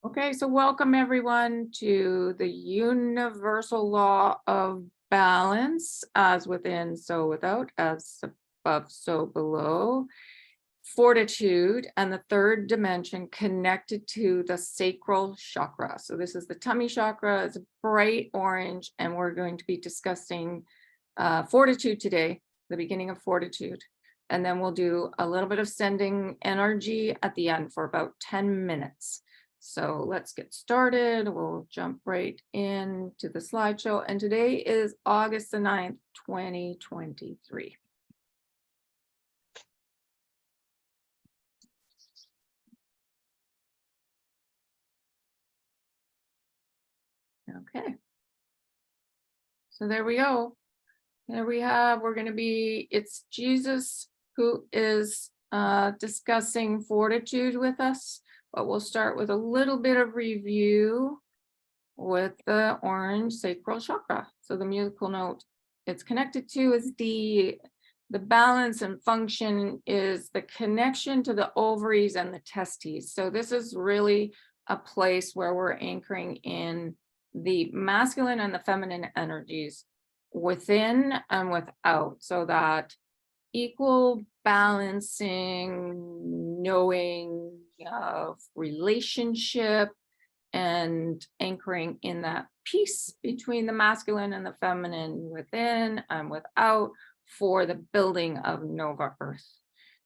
Okay, so welcome everyone to the universal law of balance, as within, so without, as above, so below. Fortitude and the third dimension connected to the sacral chakra. So this is the tummy chakra. It's bright orange, and we're going to be discussing fortitude today, the beginning of fortitude. And then we'll do a little bit of sending energy at the end for about 10 minutes. So let's get started. We'll jump right into the slideshow. And today is August the 9th, 2023. Okay. So there we go. There we have, it's Jesus who is discussing fortitude with us, but we'll start with a little bit of review with the orange sacral chakra. So the musical note it's connected to is the balance and function is the connection to the ovaries and the testes. So this is really a place where we're anchoring in the masculine and the feminine energies within and without, so that equal balancing, knowing of relationship and anchoring in that peace between the masculine and the feminine within and without for the building of Nova Earth.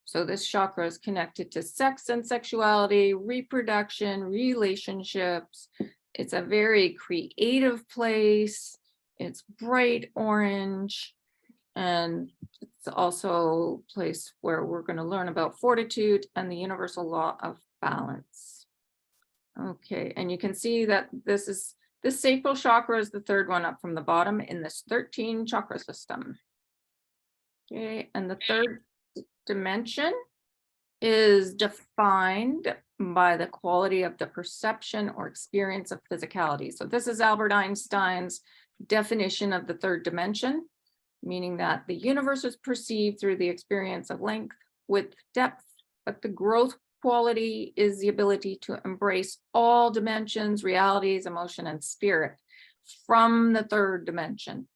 So this chakra is connected to sex and sexuality, reproduction, relationships. It's a very creative place. It's bright orange, and it's also a place where we're going to learn about fortitude and the universal law of balance. Okay, and you can see that this sacral chakra is the third one up from the bottom in this 13 chakra system. Okay, and the third dimension is defined by the quality of the perception or experience of physicality. So this is Albert Einstein's definition of the third dimension, meaning that the universe is perceived through the experience of length, width, depth, but the growth quality is the ability to embrace all dimensions, realities, emotion, and spirit from the third dimension.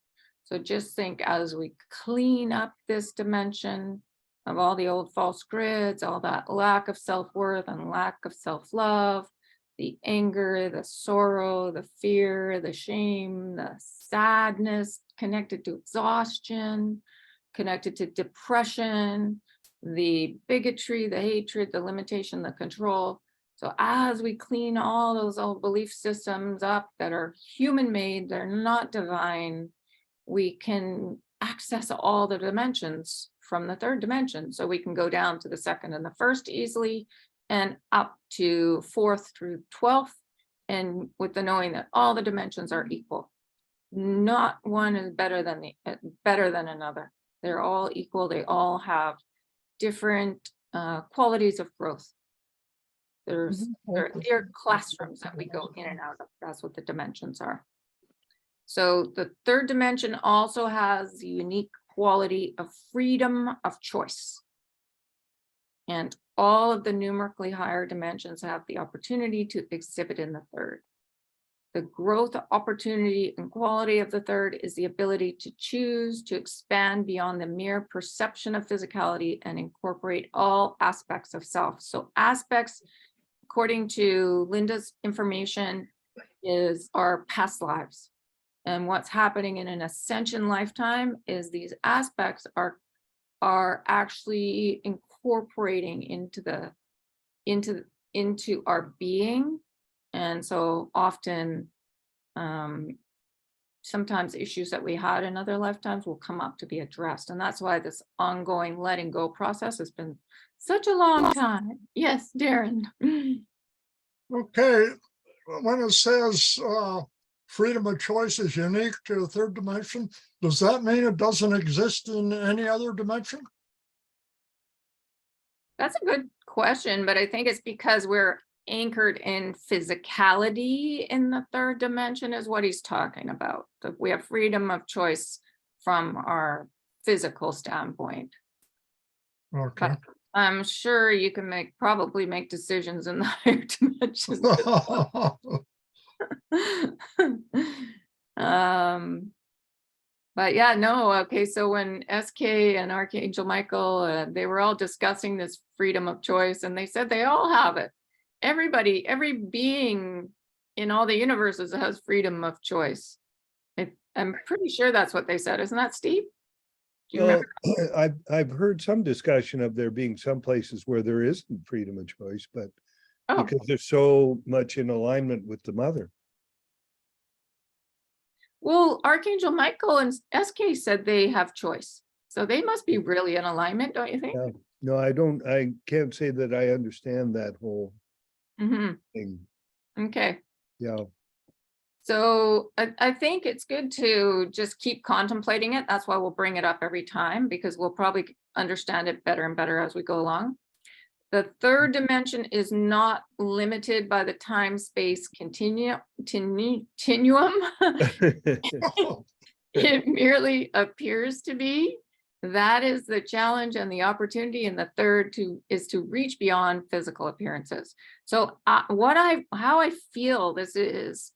So just think, as we clean up this dimension of all the old false grids, all that lack of self-worth and lack of self-love, the anger, the sorrow, the fear, the shame, the sadness connected to exhaustion, connected to depression, the bigotry, the hatred, the limitation, the control. So as we clean all those old belief systems up that are human-made, they're not divine, we can access all the dimensions from the third dimension. So we can go down to the second and the first easily, and up to 4th through 12th, and with the knowing that all the dimensions are equal. Not one is better than another. They're all equal. They all have different qualities of growth. They're classrooms that we go in and out of. That's what the dimensions are. So the third dimension also has the unique quality of freedom of choice. And all of the numerically higher dimensions have the opportunity to exhibit in the third. The growth opportunity and quality of the third is the ability to choose to expand beyond the mere perception of physicality and incorporate all aspects of self. So aspects, according to Linda's information, is our past lives. And what's happening in an ascension lifetime is these aspects are actually incorporating into our being. And so often sometimes issues that we had in other lifetimes will come up to be addressed. And that's why this ongoing letting go process has been such a long time. Yes, Darren. Okay, when it says freedom of choice is unique to the third dimension, does that mean it doesn't exist in any other dimension? That's a good question, but I think it's because we're anchored in physicality in the third dimension is what he's talking about. That we have freedom of choice from our physical standpoint. Okay. But I'm sure you can probably make decisions in the higher dimensions. Um, but yeah, no, okay. So when SK and Archangel Michael, they were all discussing this freedom of choice, and they said they all have it. Everybody, every being in all the universes has freedom of choice. I'm pretty sure that's what they said. Isn't that Steve? Do you remember? Well, I've heard some discussion of there being some places where there isn't freedom of choice, but Oh, because they're so much in alignment with the mother. well, Archangel Michael and SK said they have choice. So they must be really in alignment, don't you think? Yeah. No, I can't say that I understand that whole thing. Okay. Yeah. So I think it's good to just keep contemplating it. That's why we'll bring it up every time, because we'll probably understand it better and better as we go along. The third dimension is not limited by the time-space continuum. It merely appears to be. That is the challenge and the opportunity. And the third is to reach beyond physical appearances. So how I feel this is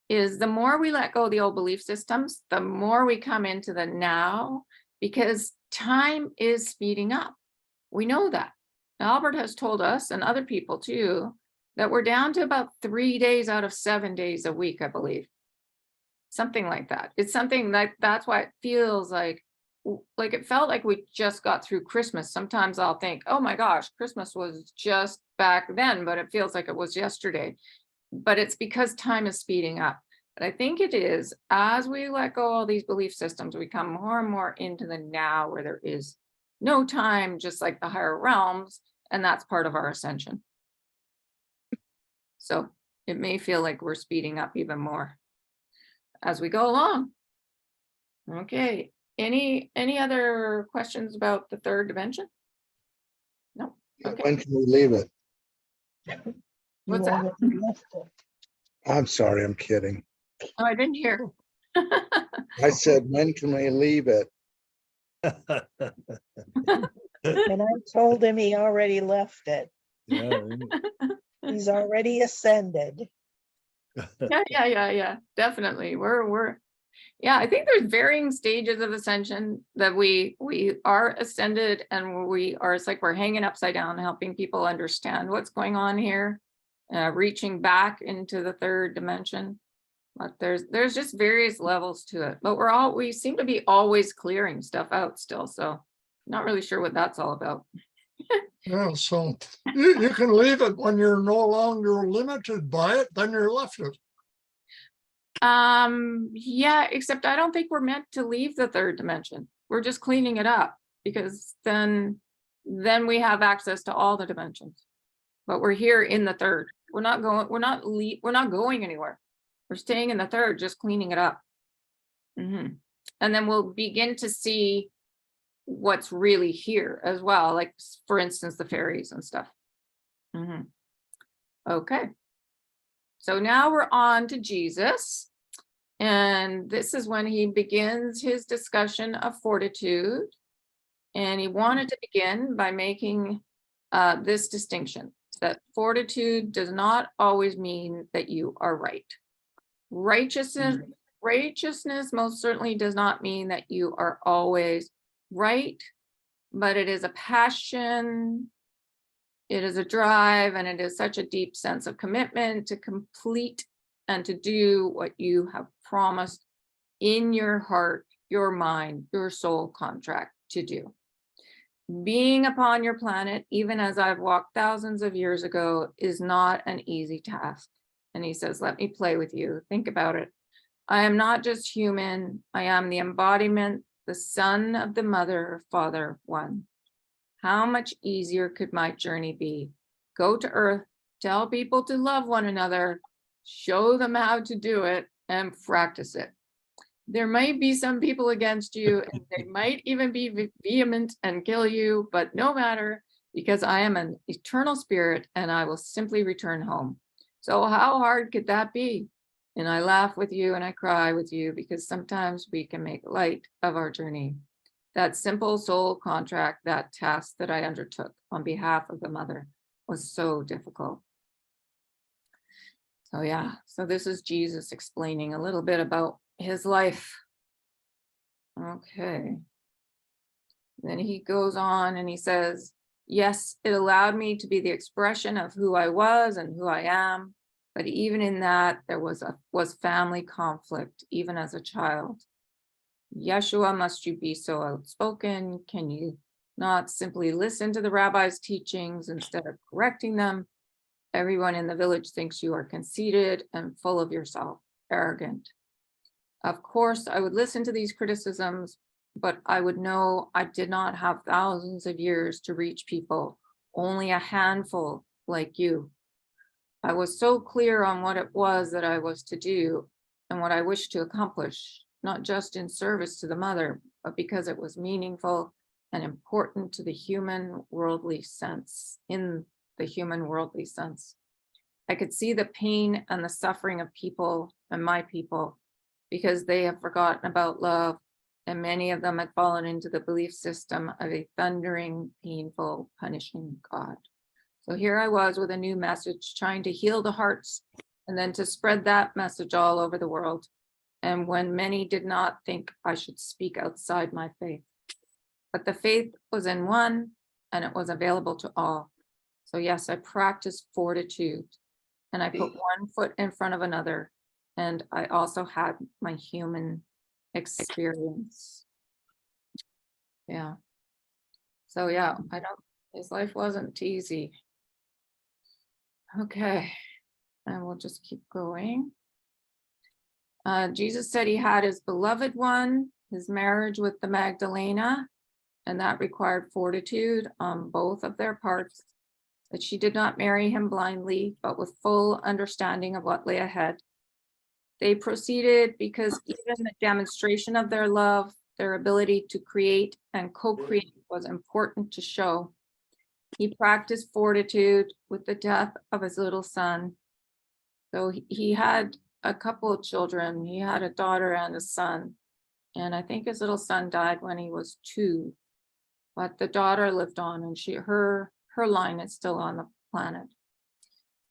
the more we let go of the old belief systems, the more we come into the now, because time is speeding up. We know that. Albert has told us, and other people too, that we're down to about 3 days out of 7 days a week, I believe. Something like that. It's something that's why it feels like it felt like we just got through Christmas. Sometimes I'll think, oh my gosh, Christmas was just back then, but it feels like it was yesterday. But it's because time is speeding up. But I think it is, as we let go of all these belief systems, we come more and more into the now, where there is no time, just like the higher realms, and that's part of our ascension. So it may feel like we're speeding up even more as we go along. Okay, any other questions about the third dimension? No. Okay. When can we leave it? What's You that? already left it. I'm sorry, I'm kidding. Oh, I didn't hear. I said, when can we leave it? And I told him he already left it. Yeah. He's already ascended. Yeah. Definitely. Yeah, I think there's varying stages of ascension that we are ascended, and it's like we're hanging upside down, helping people understand what's going on here, reaching back into the third dimension. But there's just various levels to it. But we seem to be always clearing stuff out still. So not really sure what that's all about. Yeah, so you can leave it when you're no longer limited by it, then you're left it. Yeah, except I don't think we're meant to leave the third dimension. We're just cleaning it up, because then we have access to all the dimensions. But we're here in the third. We're not going anywhere. We're staying in the third, just cleaning it up. And then we'll begin to see what's really here as well, like for instance the fairies and stuff. Okay, so now we're on to Jesus, and this is when he begins his discussion of fortitude, and he wanted to begin by making this distinction, that fortitude does not always mean that you are right. Righteousness most certainly does not mean that you are always right, but it is a passion, it is a drive, and it is such a deep sense of commitment to complete and to do what you have promised in your heart, your mind, your soul contract to do. Being upon your planet, even as I've walked thousands of years ago, is not an easy task. And he says, let me play with you. Think about it. I am not just human. I am the embodiment, the son of the mother, father, one. How much easier could my journey be? Go to Earth, tell people to love one another, show them how to do it, and practice it. There might be some people against you, and they might even be vehement and kill you, but no matter, because I am an eternal spirit and I will simply return home. So how hard could that be? And I laugh with you and I cry with you, because sometimes we can make light of our journey. That simple soul contract, that task that I undertook on behalf of the mother was so difficult. So yeah, so this is Jesus explaining a little bit about his life. Okay. Then he goes on and he says, yes, it allowed me to be the expression of who I was and who I am. But even in that, there was family conflict, even as a child. Yeshua, must you be so outspoken? Can you not simply listen to the rabbi's teachings instead of correcting them? Everyone in the village thinks you are conceited and full of yourself, arrogant. Of course, I would listen to these criticisms, but I would know I did not have thousands of years to reach people, only a handful like you. I was so clear on what it was that I was to do and what I wished to accomplish, not just in service to the mother, but because it was meaningful and important to the human worldly sense, in the human worldly sense. I could see the pain and the suffering of people and my people because they have forgotten about love, and many of them had fallen into the belief system of a thundering, painful, punishing God. So here I was with a new message, trying to heal the hearts and then to spread that message all over the world. And when many did not think I should speak outside my faith, but the faith was in one and it was available to all. So yes, I practiced fortitude and I put one foot in front of another. And I also had my human experience. Yeah. So yeah, his life wasn't easy. Okay, and we'll just keep going. Jesus said he had his beloved one, his marriage with the Magdalena, and that required fortitude on both of their parts, that she did not marry him blindly, but with full understanding of what lay ahead. They proceeded because even the demonstration of their love, their ability to create and co-create was important to show. He practiced fortitude with the death of his little son. So he had a couple of children. He had a daughter and a son. And I think his little son died when he was 2. But the daughter lived on, and her line is still on the planet.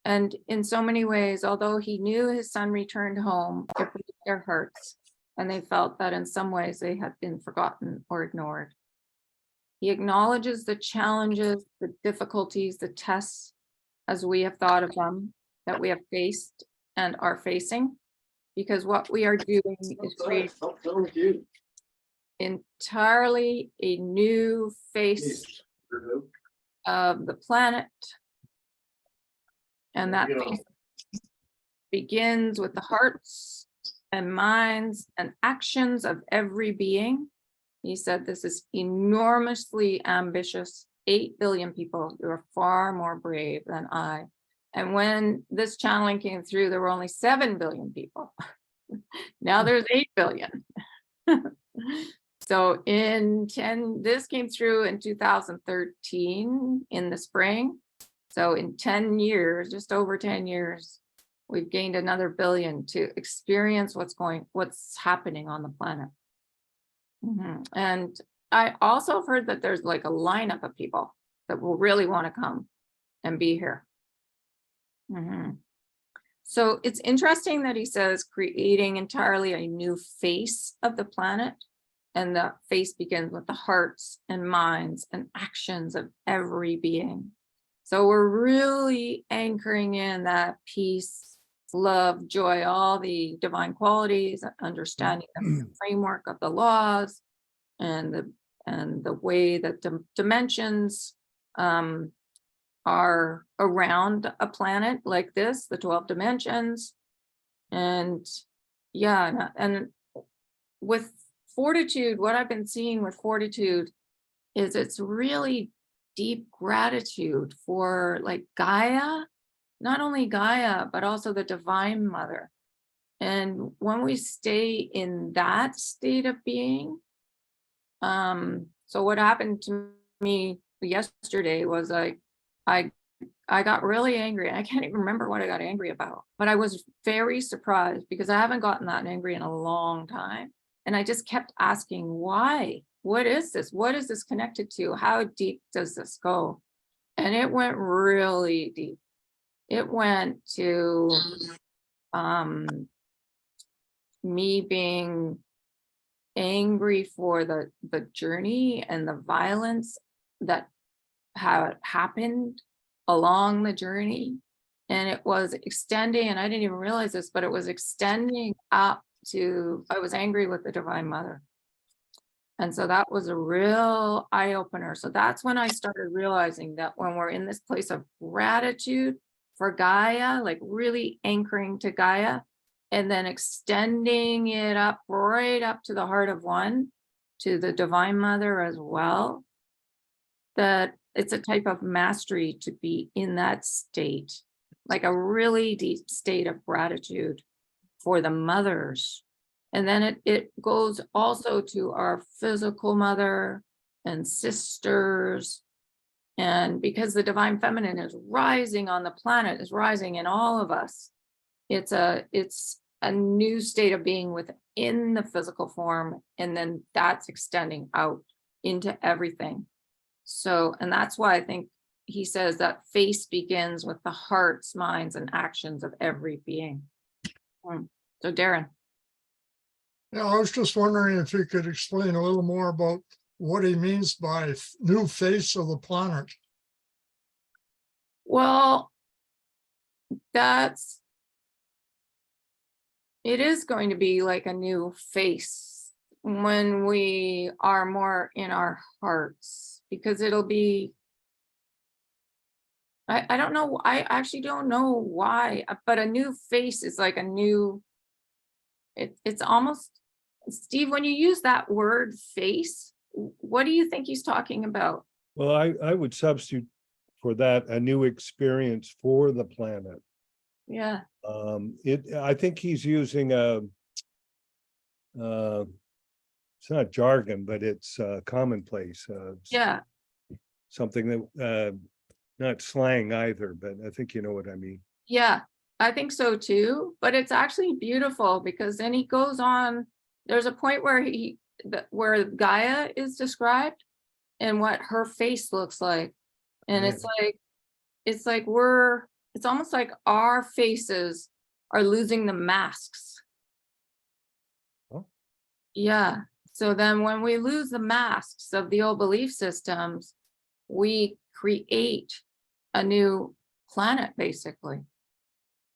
And in so many ways, although he knew his son returned home, it broke their hearts, and they felt that in some ways they had been forgotten or ignored. He acknowledges the challenges, the difficulties, the tests, as we have thought of them, that we have faced and are facing, because what we are doing is creating entirely a new face of the planet. And that face begins with the hearts and minds and actions of every being. He said this is enormously ambitious. 8 billion people, you are far more brave than I. And when this channeling came through, there were only 7 billion people. Now there's 8 billion. So this came through in 2013 in the spring. So in 10 years, just over 10 years, we've gained another billion to experience what's happening on the planet. And I also have heard that there's like a lineup of people that will really want to come and be here. So it's interesting that he says creating entirely a new face of the planet, and the face begins with the hearts and minds and actions of every being. So we're really anchoring in that peace, love, joy, all the divine qualities, understanding the framework of the laws and the way that the dimensions are around a planet like this, the 12 dimensions. And yeah, and with fortitude, what I've been seeing with fortitude is it's really deep gratitude for like Gaia, not only Gaia, but also the Divine Mother. And when we stay in that state of being, so what happened to me yesterday was like, I got really angry. I can't even remember what I got angry about, but I was very surprised because I haven't gotten that angry in a long time. And I just kept asking why. what is this? What is this connected to? How deep does this go? And it went really deep. It went to me being angry for the journey and the violence that had happened along the journey. And it was extending, and I didn't even realize this, but it was extending up to, I was angry with the Divine Mother. And so that was a real eye opener. So that's when I started realizing that when we're in this place of gratitude for Gaia, like really anchoring to Gaia, and then extending it up right up to the heart of one, to the Divine Mother as well, that it's a type of mastery to be in that state, like a really deep state of gratitude for the mothers. And then it goes also to our physical mother and sisters. And because the Divine Feminine is rising on the planet, is rising in all of us, it's a new state of being within the physical form. And then that's extending out into everything. So, and that's why I think he says that face begins with the hearts, minds, and actions of every being. So Darren. Yeah, I was just wondering if you could explain a little more about what he means by new face of the planet. Well, it is going to be like a new face when we are more in our hearts, because it'll be, I don't know, I actually don't know why, but a new face is like a new, it's almost, Steve, when you use that word face, what do you think he's talking about? Well, I would substitute for that a new experience for the planet. Yeah. I think he's using it's not jargon, but it's commonplace. Yeah. Something that not slang either, but I think you know what I mean. Yeah, I think so too. But it's actually beautiful, because then he goes on. There's a point where where Gaia is described and what her face looks like. And Yeah. it's almost like our faces are losing the masks. Oh. Yeah. So then when we lose the masks of the old belief systems, we create a new planet, basically.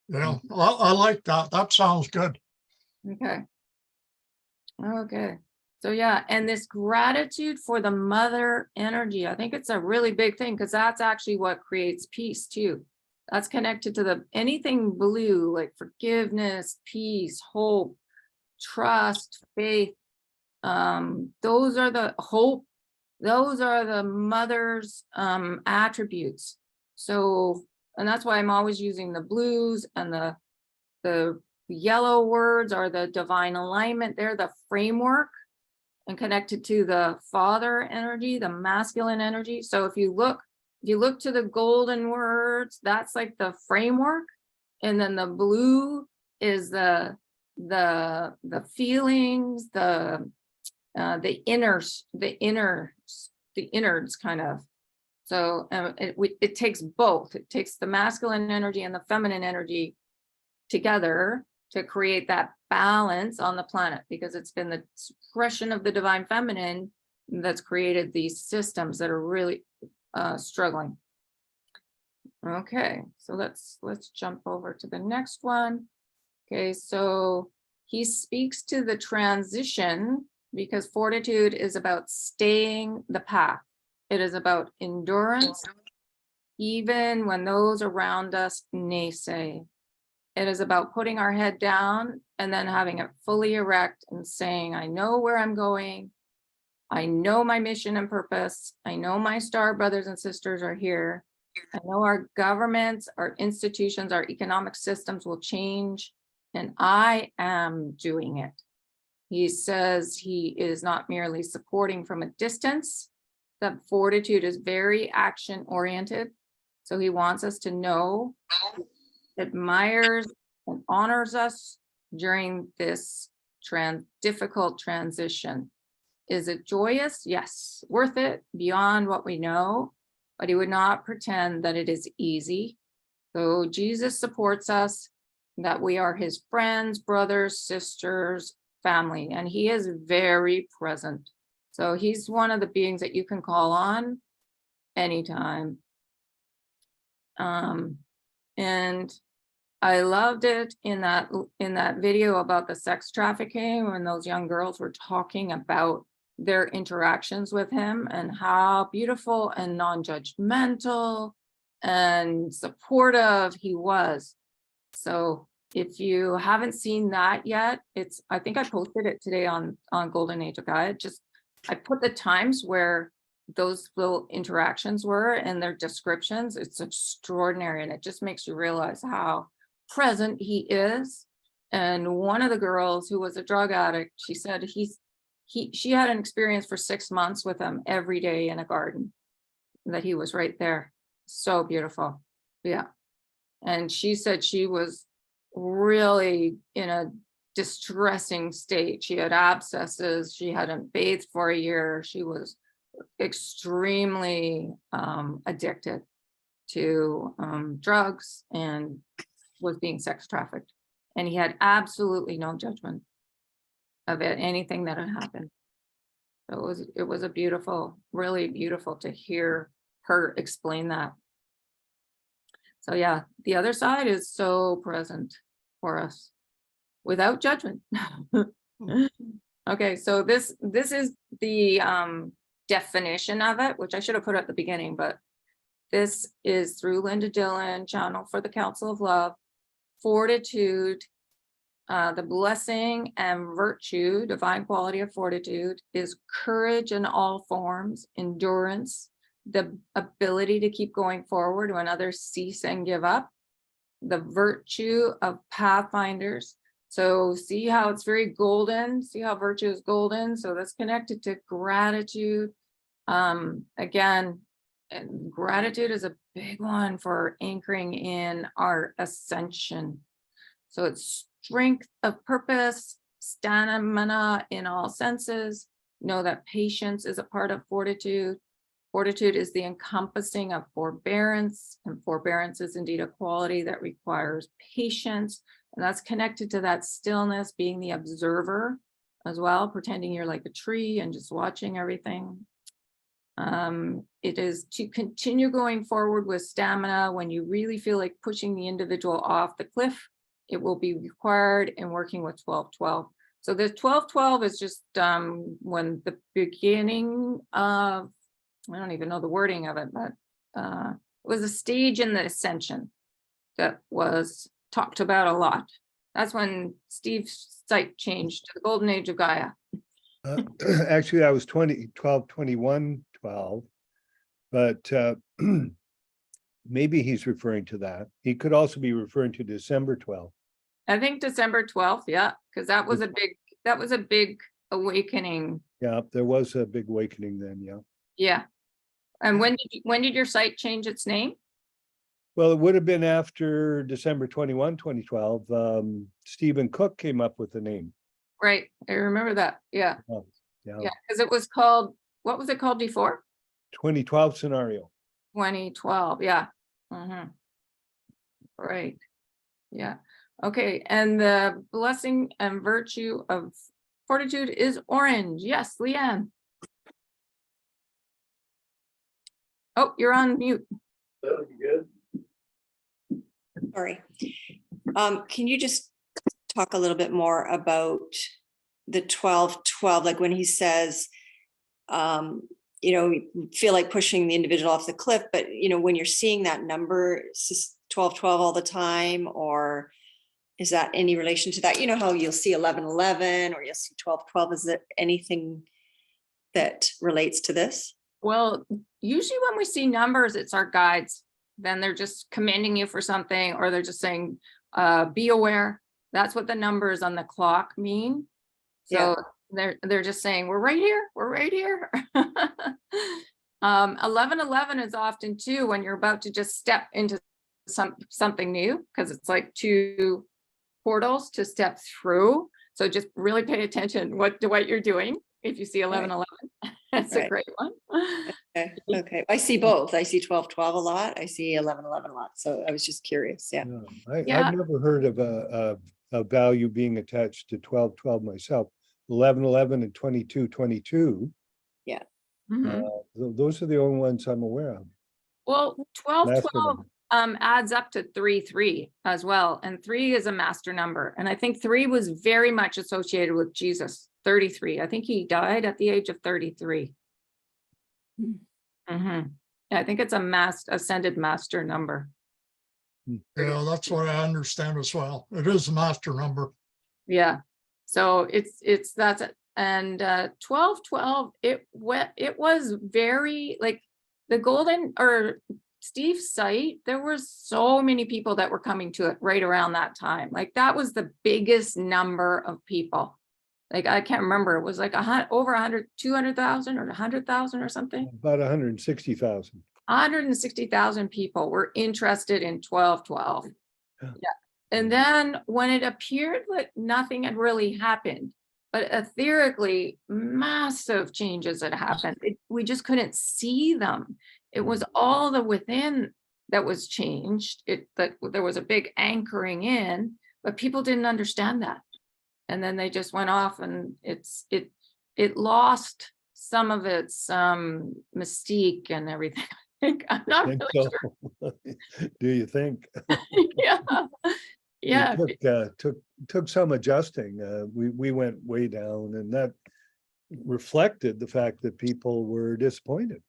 Yeah, I like that. That sounds good. Okay. Okay. So yeah, and this gratitude for the mother energy, I think it's a really big thing, because that's actually what creates peace too. That's connected to anything blue, like forgiveness, peace, hope, trust, faith. Those are the hope. Those are the mother's attributes. So, and that's why I'm always using the blues, and the yellow words are the divine alignment. They're the framework and connected to the father energy, the masculine energy. So if you look to the golden words, that's like the framework. And then the blue is the feelings, the innards kind of. So it takes both. It takes the masculine energy and the feminine energy together to create that balance on the planet, because it's been the suppression of the divine feminine that's created these systems that are really struggling. Okay, so let's jump over to the next one. Okay, so he speaks to the transition, because fortitude is about staying the path. It is about endurance, even when those around us naysay. It is about putting our head down and then having it fully erect and saying, I know where I'm going. I know my mission and purpose. I know my star brothers and sisters are here. I know our governments, our institutions, our economic systems will change, and I am doing it. He says he is not merely supporting from a distance, that fortitude is very action oriented. So he wants us to know, admires and honors us during this difficult transition. Is it joyous? Yes. Worth it beyond what we know, but he would not pretend that it is easy. So Jesus supports us, that we are his friends, brothers, sisters, family, and he is very present. So he's one of the beings that you can call on anytime. And I loved it in that video about the sex trafficking, when those young girls were talking about their interactions with him and how beautiful and non-judgmental and supportive he was. So if you haven't seen that yet, I think I posted it today on Golden Age of Gaia. I put the times where those little interactions were and their descriptions. It's extraordinary, and it just makes you realize how present he is. And one of the girls who was a drug addict, she said she had an experience for 6 months with him every day in a garden, that he was right there. So beautiful. Yeah. And she said she was really in a distressing state. She had abscesses. She hadn't bathed for a year. She was extremely addicted to drugs and was being sex trafficked. And he had absolutely no judgment of it, anything that had happened. So it was a beautiful, really beautiful to hear her explain that. So yeah, the other side is so present for us without judgment. Okay, so this is the definition of it, which I should have put at the beginning, but this is through Linda Dillon, Channel for the Council of Love. Fortitude, the blessing and virtue, divine quality of fortitude, is courage in all forms, endurance, the ability to keep going forward when others cease and give up, the virtue of pathfinders. So see how it's very golden, see how virtue is golden. So that's connected to gratitude. Again, and gratitude is a big one for anchoring in our ascension. So it's strength of purpose, stamina in all senses. Know that patience is a part of fortitude. Fortitude is the encompassing of forbearance, and forbearance is indeed a quality that requires patience. And that's connected to that stillness, being the observer as well, pretending you're like a tree and just watching everything. It is to continue going forward with stamina when you really feel like pushing the individual off the cliff. It will be required in working with 1212. So the 1212 is just when the beginning of, I don't even know the wording of it, but it was a stage in the ascension that was talked about a lot. That's when Steve's site changed to the Golden Age of Gaia. Actually, I was 2112, but maybe he's referring to that. He could also be referring to December 12th. I think December 12th, yeah, because that was a big awakening. Yeah, there was a big awakening then, yeah. Yeah. And when did your site change its name? Well, it would have been after December 21, 2012. Stephen Cook came up with the name. Right, I remember that. Yeah. Oh, yeah. Yeah, because it was called, what was it called before? 2012 scenario. 2012, yeah. Right. Yeah. Okay, and the blessing and virtue of fortitude is orange. Yes, Leanne. Oh, you're on mute. That would be good. Sorry. Can you just talk a little bit more about the 1212, like when he says, you know, feel like pushing the individual off the cliff, but you know, when you're seeing that number, it's just 1212 all the time, or is that any relation to that? You know how you'll see 1111 or you'll see 1212. Is there anything that relates to this? Well, usually when we see numbers, it's our guides. Then they're just commending you for something, or they're just saying, be aware. That's what the numbers on the clock mean. So they're just saying, we're right here, we're right here. 1111 is often too when you're about to just step into something new, because it's like 2 portals to step through. So just really pay attention what you're doing if you see 1111, that's a Right. great one. Okay, okay. I see both. I see 1212 a lot. I see 1111 a lot. So I was just curious. Yeah. Yeah. I've never heard of a value being attached to 1212 myself. 1111 and 2222. Mhm. Those are the only ones I'm aware of. Well, 1212 number. adds up to 33 as well. And 3 is a master number. And I think 3 was very much associated with Jesus, 33. I think he died at the age of 33. Mhm. Yeah, I think it's a ascended master number. Yeah, that's what I understand as well. It is a master number. Yeah. So that's it. And 1212, it was very like the golden or Steve's site, there were so many people that were coming to it right around that time. Like that was the biggest number of people. Like I can't remember, it was like over 100, 200,000 or 100,000 or something. About 160,000. 160,000 people were interested in 1212. Yeah. Yeah. And then when it appeared like nothing had really happened, but etherically massive changes had happened. We just couldn't see them. It was all the within that was changed. That there was a big anchoring in, but people didn't understand that. And then they just went off and it lost some of its mystique and everything. I'm not Think really so? Do you think? yeah. Yeah. It took some adjusting. We went way down, and that reflected the fact that people were disappointed.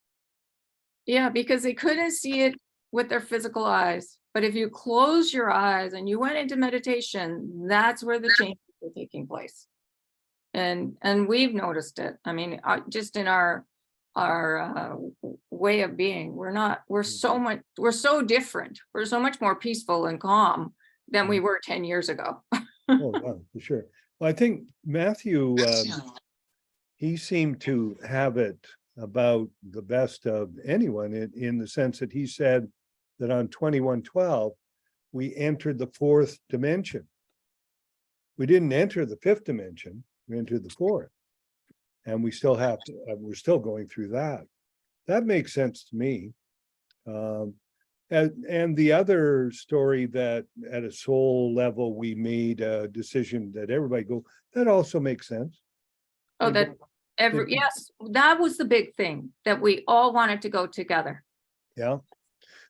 Yeah, because they couldn't see it with their physical eyes. But if you close your eyes and you went into meditation, that's where the changes were taking place. And we've noticed it. I mean, just in our way of being, we're so different. We're so much more peaceful and calm than we were 10 years ago. Oh, yeah, for sure. Well, I think Matthew, he seemed to have it about the best of anyone in the sense that he said that on 2112, we entered the 4th dimension. We didn't enter the 5th dimension, we entered the 4th. And we still have to, we're still going through that. That makes sense to me. And the other story that at a soul level, we made a decision that everybody go, that also makes sense. Oh, that yes, that was the big thing, that we all wanted to go together. Yeah.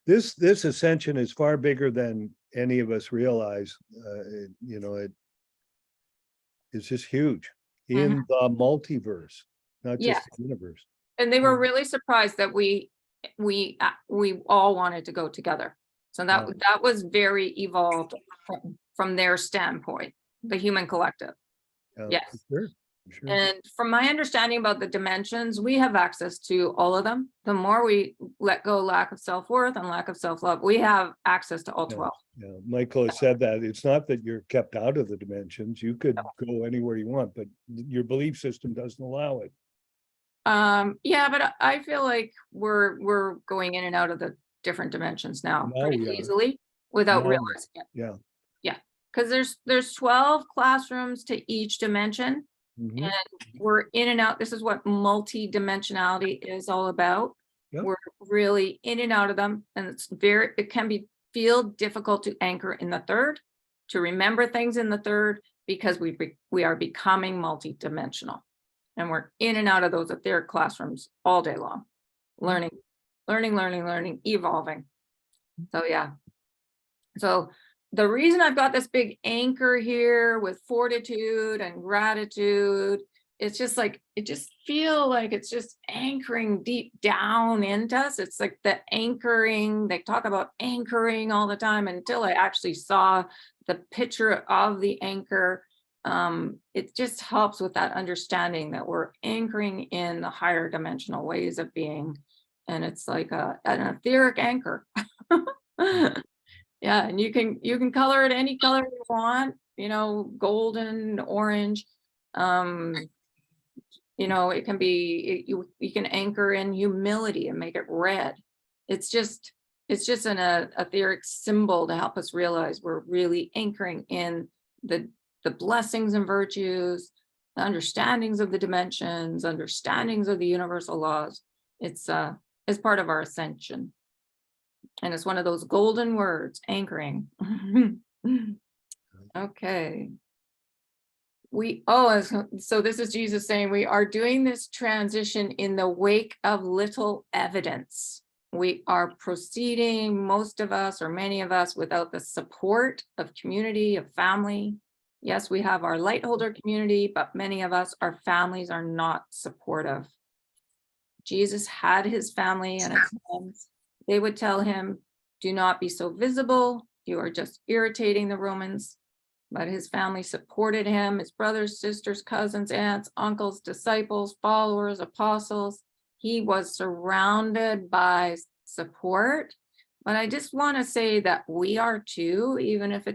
This ascension is far bigger than any of us realize. It's just huge in the multiverse, not just the universe. And they were really surprised that we all wanted to go together. So that was very evolved from their standpoint, the human collective. Yes. For sure. And from my understanding about the dimensions, we have access to all of them. The more we let go lack of self-worth and lack of self-love, we have access to all 12. Yeah, Michael has said that it's not that you're kept out of the dimensions. You could go anywhere you want, but your belief system doesn't allow it. Yeah, but I feel like we're going in and out of the different dimensions now pretty easily without realizing it. Yeah. Yeah, because there's 12 classrooms to each dimension. And we're in and out. This is what multi-dimensionality is all about. Yep. We're really in and out of them. And it can feel difficult to anchor in the 3rd, to remember things in the 3rd, because we are becoming multi-dimensional. And we're in and out of those etheric classrooms all day long, learning, evolving. So yeah. So the reason I've got this big anchor here with fortitude and gratitude, it's just like, it just feel like it's just anchoring deep down into us. It's like the anchoring, they talk about anchoring all the time, until I actually saw the picture of the anchor. It just helps with that understanding that we're anchoring in the higher dimensional ways of being. And it's like an etheric anchor. Yeah, and you can color it any color you want, golden, orange. It can be, you can anchor in humility and make it red. It's just an etheric symbol to help us realize we're really anchoring in the blessings and virtues understandings of the dimensions, understandings of the universal laws. It's part of our ascension. And it's one of those golden words, anchoring. Okay. So this is Jesus saying we are doing this transition in the wake of little evidence. We are proceeding, most of us or many of us, without the support of community, of family. Yes, we have our light holder community, but many of us, our families are not supportive. Jesus had his family and his friends. They would tell him, do not be so visible. You are just irritating the Romans. But his family supported him, his brothers, sisters, cousins, aunts, uncles, disciples, followers, apostles. He was surrounded by support. But I just want to say that we are too, even if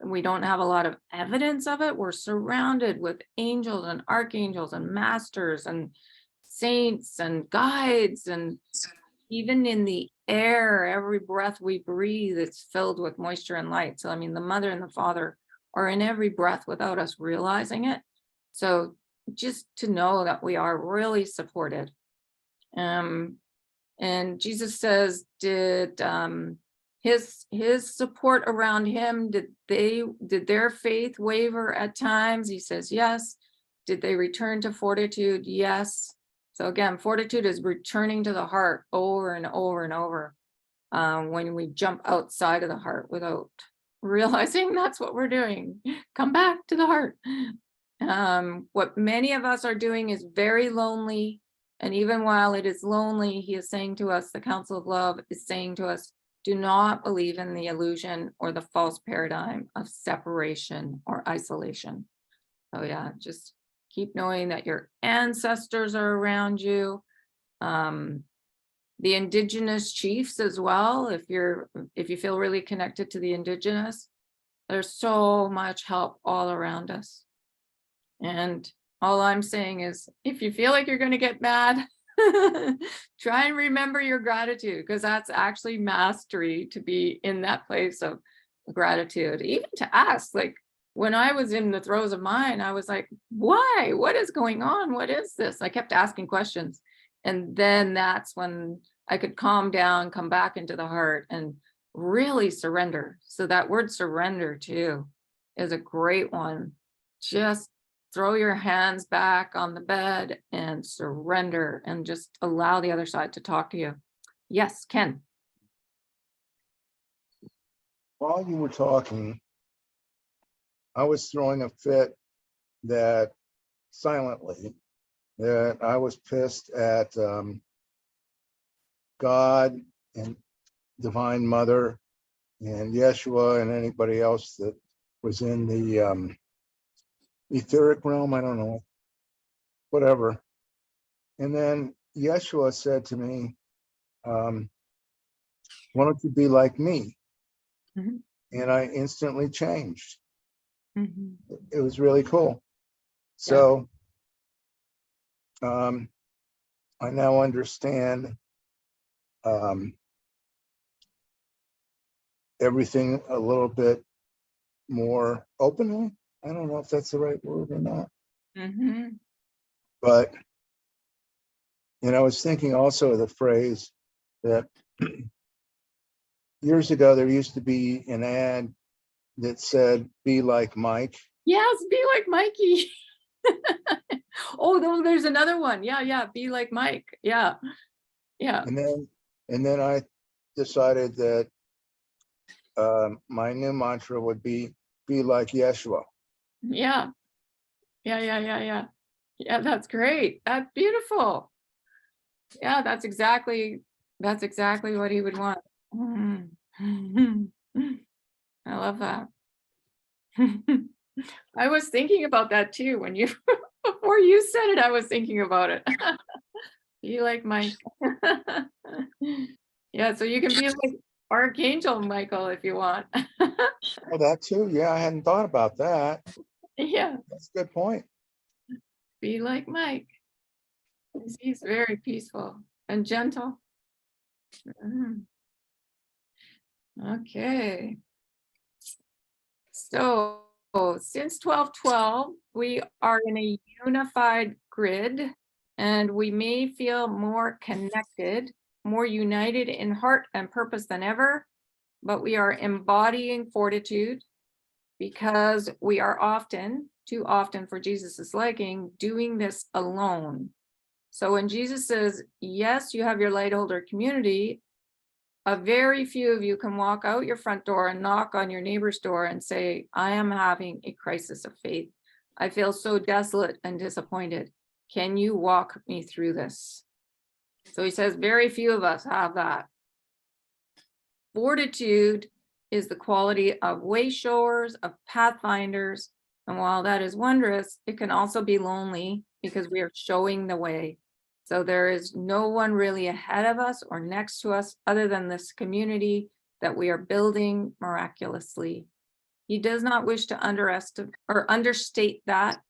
we don't have a lot of evidence of it. We're surrounded with angels and archangels and masters and saints and guides, and even in the air, every breath we breathe, it's filled with moisture and light. So, I mean, the mother and the father are in every breath without us realizing it. So just to know that we are really supported. And Jesus says, did his support around him, did their faith waver at times? He says, yes. Did they return to fortitude? Yes. So again, fortitude is returning to the heart over and over and over. When we jump outside of the heart without realizing that's what we're doing. Come back to the heart. What many of us are doing is very lonely. And even while it is lonely, he is saying to us, the Council of Love is saying to us, do not believe in the illusion or the false paradigm of separation or isolation. So yeah, just keep knowing that your ancestors are around you. The indigenous chiefs as well, if you feel really connected to the indigenous, there's so much help all around us. And all I'm saying is, if you feel like you're going to get mad, try and remember your gratitude, because that's actually mastery, to be in that place of gratitude. Even to ask, like, when I was in the throes of mine, I was like, why? What is going on? What is this? I kept asking questions. And then that's when I could calm down, come back into the heart, and really surrender. So that word surrender too is a great one. Just throw your hands back on the bed and surrender, and just allow the other side to talk to you. Yes, Ken. While you were talking, I was throwing a fit that silently, that I was pissed at God and Divine Mother and Yeshua and anybody else that was in the etheric realm. I don't know, whatever. And then Yeshua said to me, why don't you be like me? Mhm. And I instantly changed. Mhm. It was really cool. So I now understand everything a little bit more openly. I don't know if that's the right word or not. Mhm. But, I was thinking also of the phrase that years ago, there used to be an ad that said, be like Mike. Yes, be like Mikey. Oh, there's another one. Yeah, be like Mike. Yeah. And then I decided that my new mantra would be like Yeshua. Yeah, that's great. That's beautiful. Yeah, that's exactly what he would want. Mhm. I love that. I was thinking about that too when you before you said it. I was thinking about it. Be like Mike. Yeah, so you can be like Archangel Michael if you want. Oh, that too. Yeah, I hadn't thought about that. Yeah, That's a good point. be like Mike. He's very peaceful and gentle. Mhm. Okay. So since 1212, we are in a unified grid, and we may feel more connected, more united in heart and purpose than ever, but we are embodying fortitude because we are often, too often for Jesus's liking, doing this alone. So when Jesus says, yes, you have your light holder community, a very few of you can walk out your front door and knock on your neighbor's door and say, I am having a crisis of faith. I feel so desolate and disappointed. Can you walk me through this? So he says, very few of us have that. Fortitude is the quality of wayshowers, of pathfinders. And while that is wondrous, it can also be lonely because we are showing the way. So there is no one really ahead of us or next to us other than this community that we are building miraculously. He does not wish to underestimate or understate that.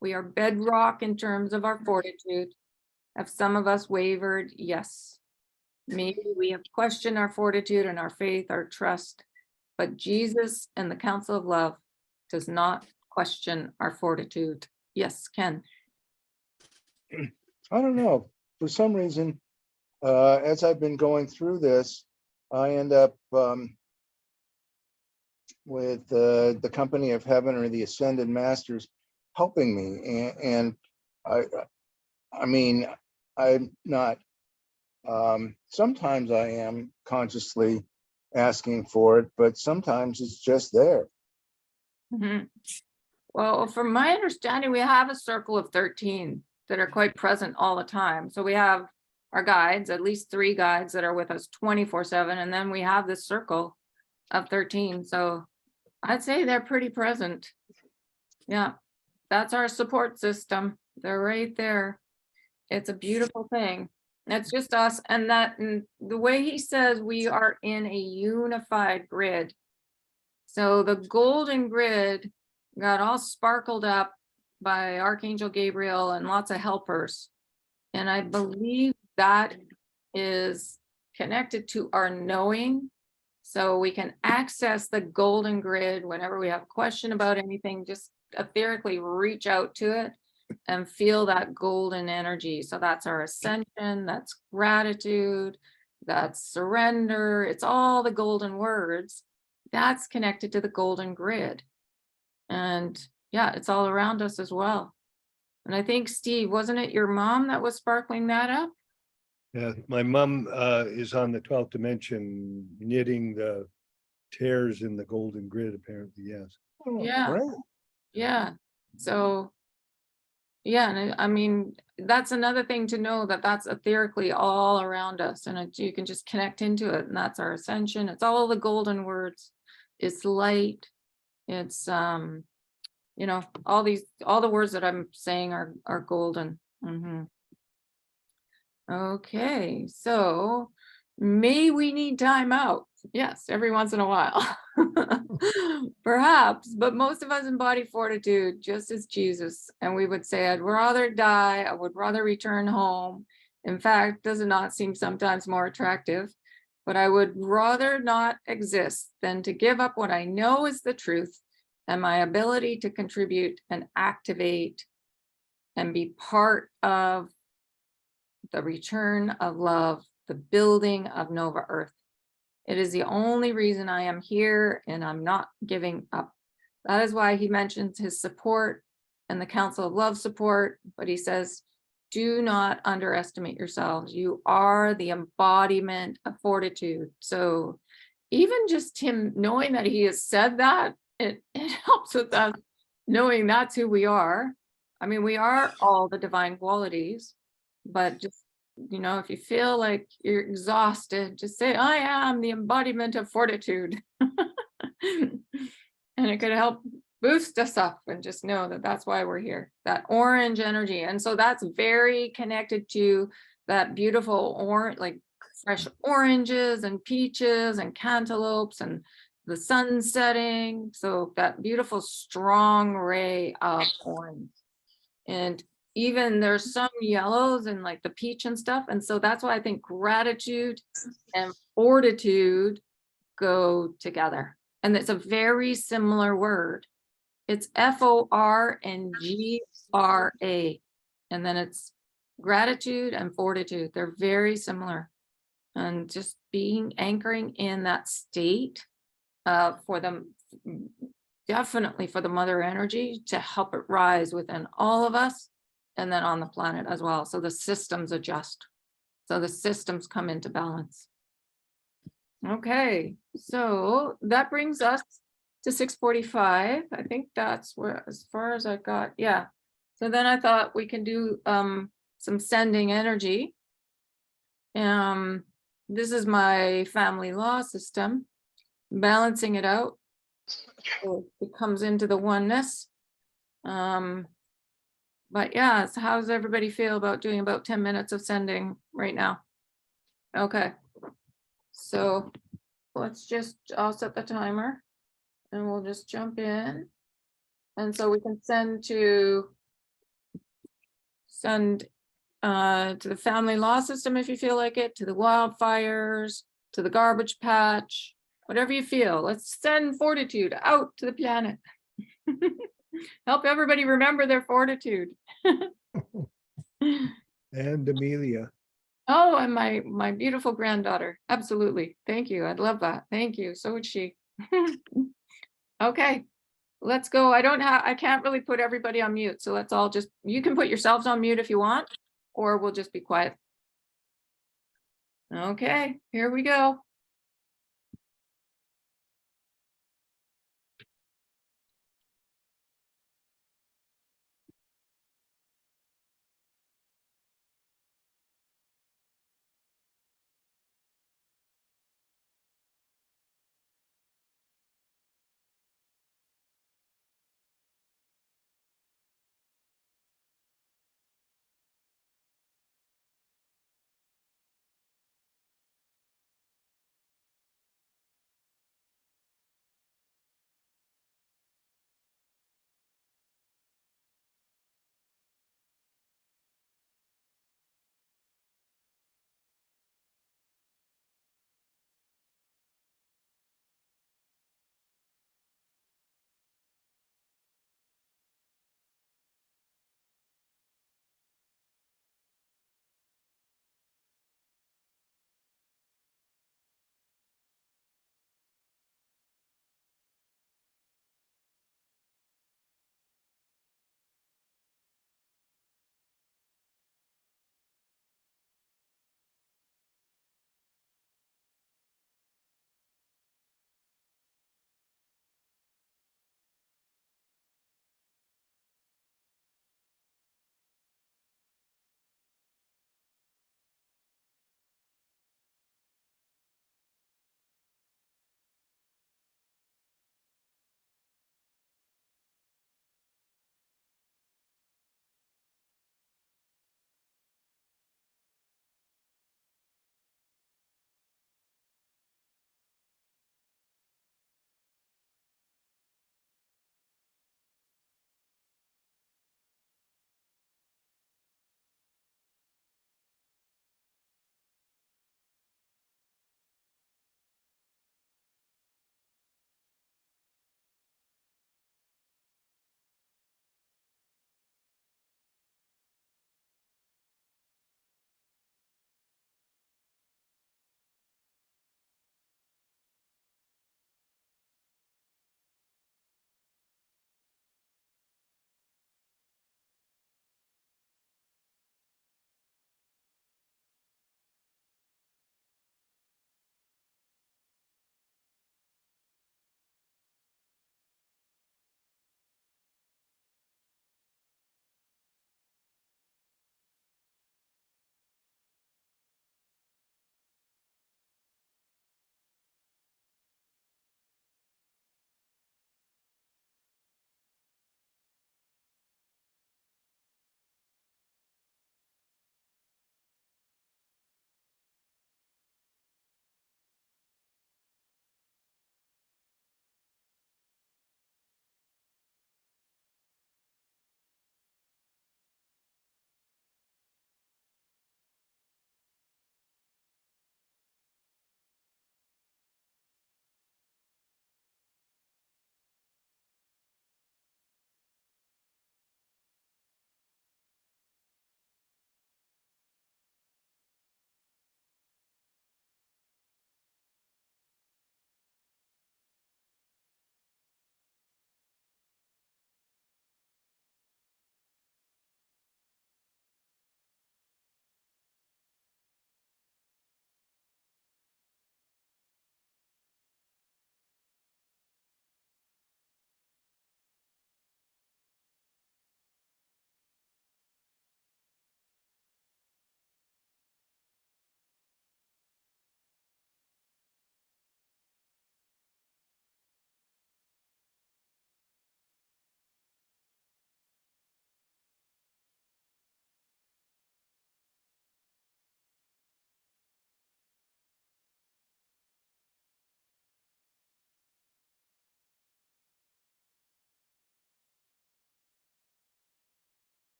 We are bedrock in terms of our fortitude. Have some of us wavered? Yes. Maybe we have questioned our fortitude and our faith, our trust, but Jesus and the Council of Love does not question our fortitude. Yes, Ken. I don't know, for some reason, as I've been going through this, I end up with the Company of Heaven or the Ascended Masters helping me, and I mean, I'm not. Sometimes I am consciously asking for it, but sometimes it's just there. Mhm. Well, from my understanding, we have a circle of 13 that are quite present all the time. So we have our guides, at least 3 guides that are with us 24/7, and then we have this circle of 13. So I'd say they're pretty present. Yeah, that's our support system. They're right there. It's a beautiful thing. It's just us, and the way he says we are in a unified grid. So the golden grid got all sparkled up by Archangel Gabriel and lots of helpers. And I believe that is connected to our knowing. So we can access the golden grid whenever we have a question about anything, just etherically reach out to it and feel that golden energy. So that's our ascension, that's gratitude, that's surrender. It's all the golden words. That's connected to the golden grid. And yeah, it's all around us as well. And I think, Steve, wasn't it your mom that was sparkling that up? Yeah, my mom is on the 12th dimension, knitting the tears in the golden grid, apparently, yes. Oh, Yeah. great. Yeah. So, yeah, and I mean, that's another thing to know, that that's etherically all around us, and you can just connect into it, and that's our ascension. It's all the golden words. It's light. It's you know, all the words that I'm saying are golden. Okay, so may we need time out? Yes, every once in a while. Perhaps, but most of us embody fortitude just as Jesus. And we would say, I'd rather die, I would rather return home. In fact, does it not seem sometimes more attractive? But I would rather not exist than to give up what I know is the truth and my ability to contribute and activate and be part of the return of love, the building of Nova Earth. It is the only reason I am here, and I'm not giving up. That is why he mentions his support and the Council of Love support, but he says, do not underestimate yourselves. You are the embodiment of fortitude. So even just him knowing that he has said that, it helps with us knowing that's who we are. I mean, we are all the divine qualities, but just, you know, if you feel like you're exhausted, just say, I am the embodiment of fortitude. And it could help boost us up, and just know that that's why we're here, that orange energy. And so that's very connected to that beautiful orange, like fresh oranges and peaches and cantaloupes and the sun setting. So that beautiful strong ray of orange. And even there's some yellows and like the peach and stuff. And so that's why I think gratitude and fortitude go together. And it's a very similar word. It's FORNGRA. And then it's gratitude and fortitude. They're very similar. And just anchoring in that state for them, definitely for the mother energy to help it rise within all of us and then on the planet as well. So the systems adjust. So the systems come into balance. Okay, so that brings us to 6:45. I think that's where, as far as I got, yeah. So then I thought we can do some sending energy. This is my family law system, balancing it out. So it comes into the oneness. But yeah, so how does everybody feel about doing about 10 minutes of sending right now? Okay. So I'll set the timer and we'll just jump in. And so we can send to the family law system if you feel like it, to the wildfires, to the garbage patch, whatever you feel. Let's send fortitude out to the planet. Help everybody remember their fortitude. And Amelia. Oh, and my beautiful granddaughter. Absolutely. Thank you. I'd love that. Thank you. So would she. Okay, let's go. I can't really put everybody on mute. So let's all you can put yourselves on mute if you want, or we'll just be quiet. Okay, here we go.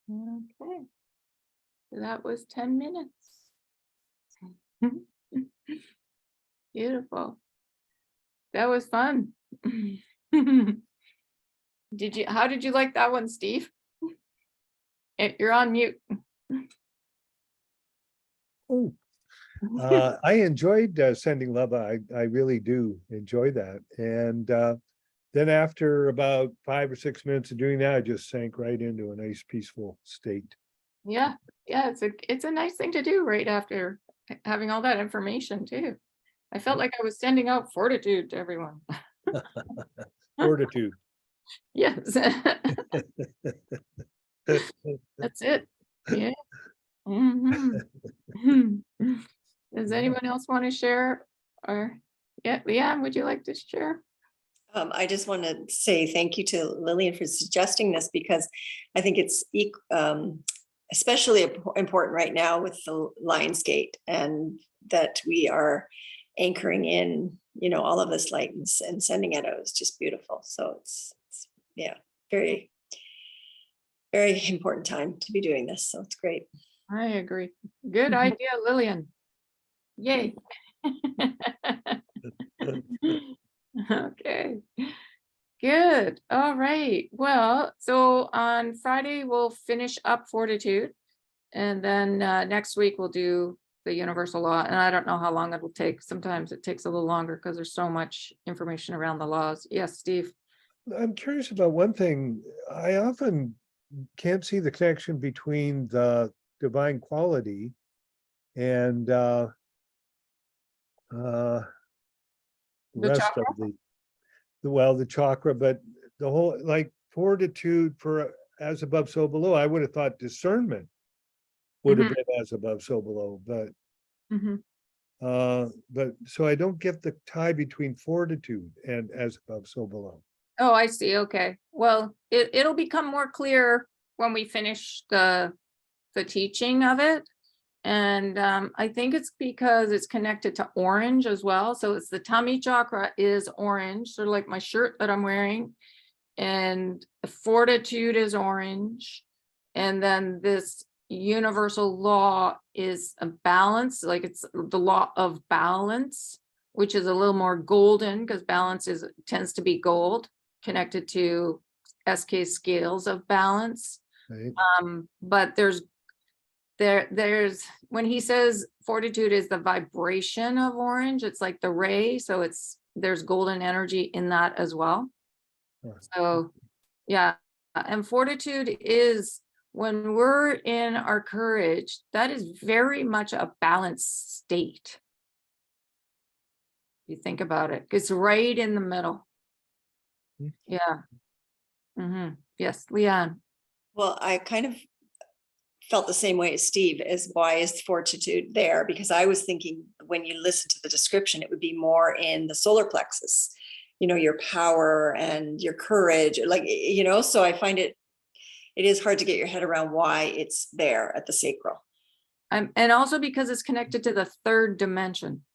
Okay. So that was 10 minutes. Beautiful. That was fun. How did you like that one, Steve? You're on mute. Oh, I enjoyed sending love. I really do enjoy that. And then after about 5 or 6 minutes of doing that, I just sank right into a nice peaceful state. Yeah, it's a nice thing to do right after having all that information too. I felt like I was sending out fortitude to everyone. Fortitude. Yes. That's it. Yeah. Mhm. Does anyone else want to share? Or yeah, Leanne, would you like to share? I just want to say thank you to Lillian for suggesting this, because I think it's especially important right now with the Lionsgate, and that we are anchoring in, all of this light and sending it out. It's just beautiful. So it's yeah, very, very important time to be doing this. So it's great. I agree. Good idea, Lillian. Yay. Okay. Good. All right. Well, so on Friday, we'll finish up fortitude. And then next week we'll do the universal law. And I don't know how long it'll take. Sometimes it takes a little longer because there's so much information around the laws. Yes, Steve. I'm curious about one thing. I often can't see the connection between the divine quality and the The rest chakra? of the chakra, but the whole, like, fortitude for as above, so below. I would have thought discernment would have been as above, so below, but Mhm. so I don't get the tie between fortitude and as above, so below. Oh, I see. Okay. Well, it'll become more clear when we finish the teaching of it. And I think it's because it's connected to orange as well. So it's the tummy chakra is orange, sort of like my shirt that I'm wearing. And the fortitude is orange. And then this universal law is a balance, like it's the law of balance, which is a little more golden because balance tends to be gold, connected to SK scales of balance. Right? But there's when he says fortitude is the vibration of orange, it's like the ray, so there's golden energy in that as well. So yeah, and fortitude is when we're in our courage, that is very much a balanced state. You think about it, it's right in the middle. Yeah. Yes, Leanne. Well, I kind of felt the same way as Steve, as why is fortitude there? Because I was thinking when you listen to the description, it would be more in the solar plexus, your power and your courage, so I find it is hard to get your head around why it's there at the sacral. And also because it's connected to the third dimension.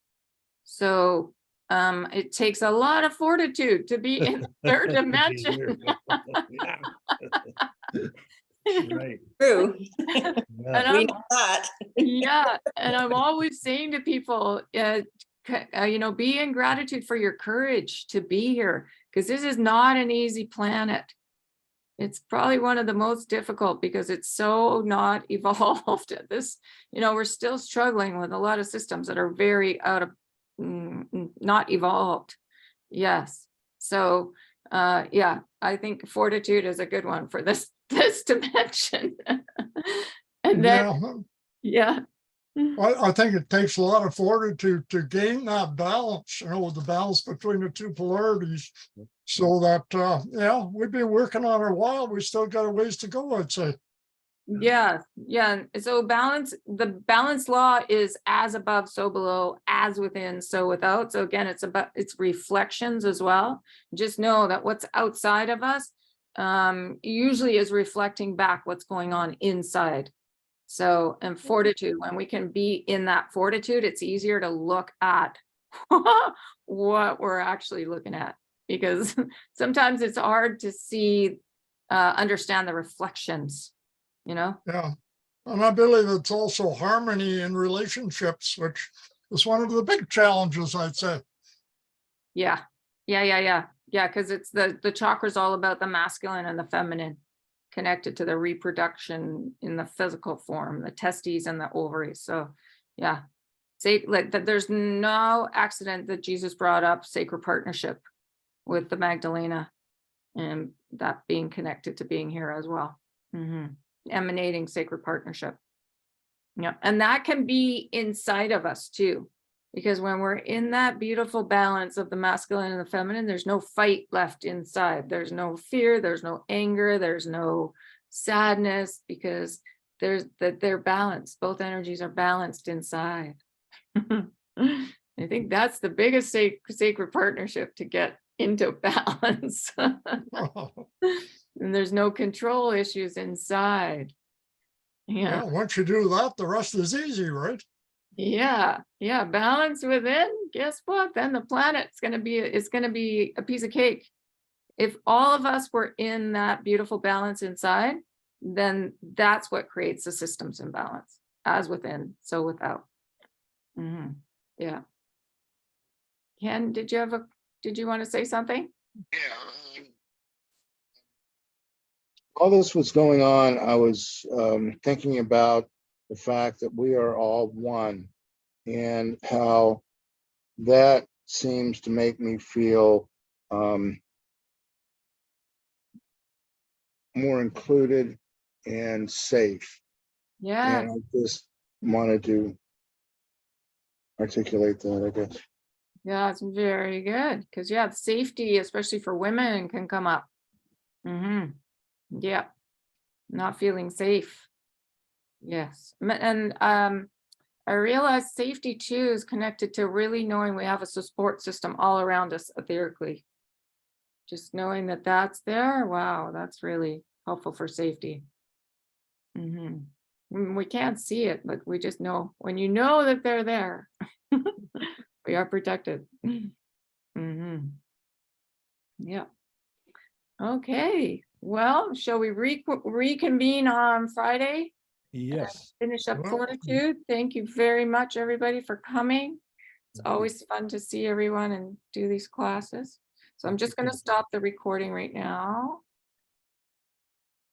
So it takes a lot of fortitude to be in the third dimension. Right. True. Yeah. And We know that. yeah, and I'm always saying to people, be in gratitude for your courage to be here, because this is not an easy planet. It's probably one of the most difficult because it's so not evolved at this. We're still struggling with a lot of systems that are very out of not evolved. Yes. So yeah, I think fortitude is a good one for this dimension. And then yeah. I think it takes a lot of fortitude to gain that balance, the balance between the two polarities. So that, we've been working on it a while. We still got a ways to go, I'd say. Yeah. So the balance law is as above, so below, as within, so without. So again, it's reflections as well. Just know that what's outside of us usually is reflecting back what's going on inside. So, and fortitude, when we can be in that fortitude, it's easier to look at what we're actually looking at, because sometimes it's hard to see, understand the reflections you know? Yeah. And I believe it's also harmony in relationships, which is one of the big challenges, I'd say. Yeah, yeah, because it's the chakra is all about the masculine and the feminine, connected to the reproduction in the physical form, the testes and the ovaries. So yeah, say like that there's no accident that Jesus brought up sacred partnership with the Magdalena, and that being connected to being here as well. Emanating sacred partnership. Yeah, and that can be inside of us too, because when we're in that beautiful balance of the masculine and the feminine, there's no fight left inside. There's no fear, there's no anger, there's no sadness, because they're balanced. Both energies are balanced inside. I think that's the biggest sacred partnership, to get into balance. And there's no control issues inside. Yeah, once you do that, the rest is easy, right? Yeah, balance within. Guess what? Then the planet's gonna be a piece of cake. If all of us were in that beautiful balance inside, then that's what creates the systems in balance, as within, so without. Yeah. Ken, did you want to say something? Yeah. While this was going on, I was thinking about the fact that we are all one, and how that seems to make me feel more included and safe. Yeah, And I just wanted to articulate that, I guess. yeah, it's very good. Because yeah, safety, especially for women, can come up. Yeah, not feeling safe. Yes, and I realize safety too is connected to really knowing we have a support system all around us etherically. Just knowing that that's there, wow, that's really helpful for safety. We can't see it, but we just know, when you know that they're there, we are protected. Yeah. Okay, well, shall we reconvene on Friday? Yes. Finish up Well, Fortitude. Thank you very much, everybody, for coming. It's always fun to see everyone and do these classes. So I'm just going to stop the recording right now.